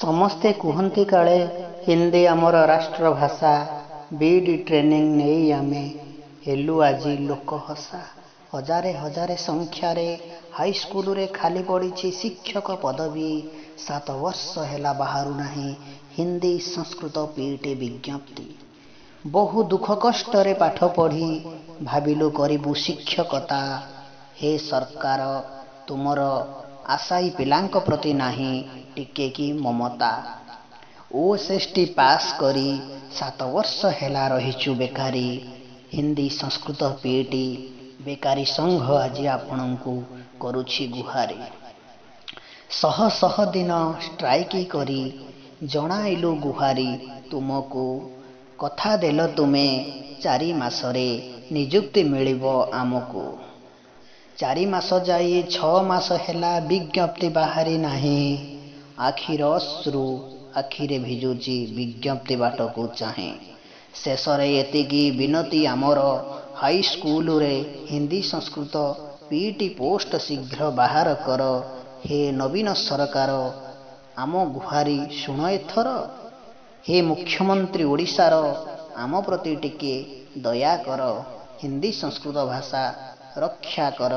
ସମସ୍ତେ କୁହନ୍ତି କାଳେ ହିନ୍ଦୀ ଆମର ରାଷ୍ଟ୍ରଭାଷା। ବିଇଡି ଟ୍ରେନିଂ ନେଇ ଆମେ ହେଲୁ ଆଜି ଲୋକହସା। ହଜାରେ ହଜାରେ ସଂଖ୍ୟାରେ ହାଇସ୍କୁଲରେ ଖାଲି ପଡ଼ିଛି ଶିକ୍ଷକ ପଦବୀ। 7 ବର୍ଷ ହେଲା ବାହାରୁ ନାହିଁ ହିନ୍ଦୀ ସଂସ୍କୃତ ପିଇଟି ବିଜ୍ଞପ୍ତି। ବହୁ ଦୁଃଖ କଷ୍ଟରେ ପାଠ ପଢ଼ି ଭାବିଲୁ କରିବୁ ଶିକ୍ଷକତା। ହେ ସରକାର, ତୁମର ଆଶାୟୀ ପିଲାଙ୍କ ପ୍ରତି ନାହିଁ ଟିକେ କି ମମତା। ଓଏସ୍ଟି ପାସ୍ କରି 7 ବର୍ଷ ହେଲା ରହିଛୁ ବେକାରୀ। ହିନ୍ଦୀ ସଂସ୍କୃତ ପିଇଟି ବେକାରୀ ସଂଘ ଆଜି ଆପଣଙ୍କୁ କରୁଛି ଗୁହାରି। ଶହ ଶହ ଦିନ ଷ୍ଟ୍ରାଇକ୍ କରି ଜଣାଇଲୁ ଗୁହାରି ତୁମକୁ। କଥା ଦେଲ ତୁମେ 4 ମାସରେ ନିଯୁକ୍ତି ମିଳିବ ଆମକୁ। 4 ମାସ ଯାଇ 6 ମାସ ହେଲା ବିଜ୍ଞପ୍ତି ବାହାରି ନାହିଁ। ଆଖିର ଅଶ୍ରୁ ଆଖିରେ ଭିଜୁଛି ବିଜ୍ଞପ୍ତି ବାଟକୁ ଚାହେଁ। ଶେଷରେ ଏତିକି ବିନତି ଆମର ହାଇସ୍କୁଲରେ ହିନ୍ଦୀ ସଂସ୍କୃତ ପିଇଟି ପୋଷ୍ଟ ଶୀଘ୍ର ବାହାର କର। ହେ ନବୀନ ସରକାର, ଆମ ଗୁହାରି ଶୁଣ ଏଥର। ହେ ମୁଖ୍ୟମନ୍ତ୍ରୀ ଓଡ଼ିଶାର, ଆମ ପ୍ରତି ଟିକେ ଦୟା କର। ହିନ୍ଦୀ ସଂସ୍କୃତ ଭାଷା ରକ୍ଷା କର।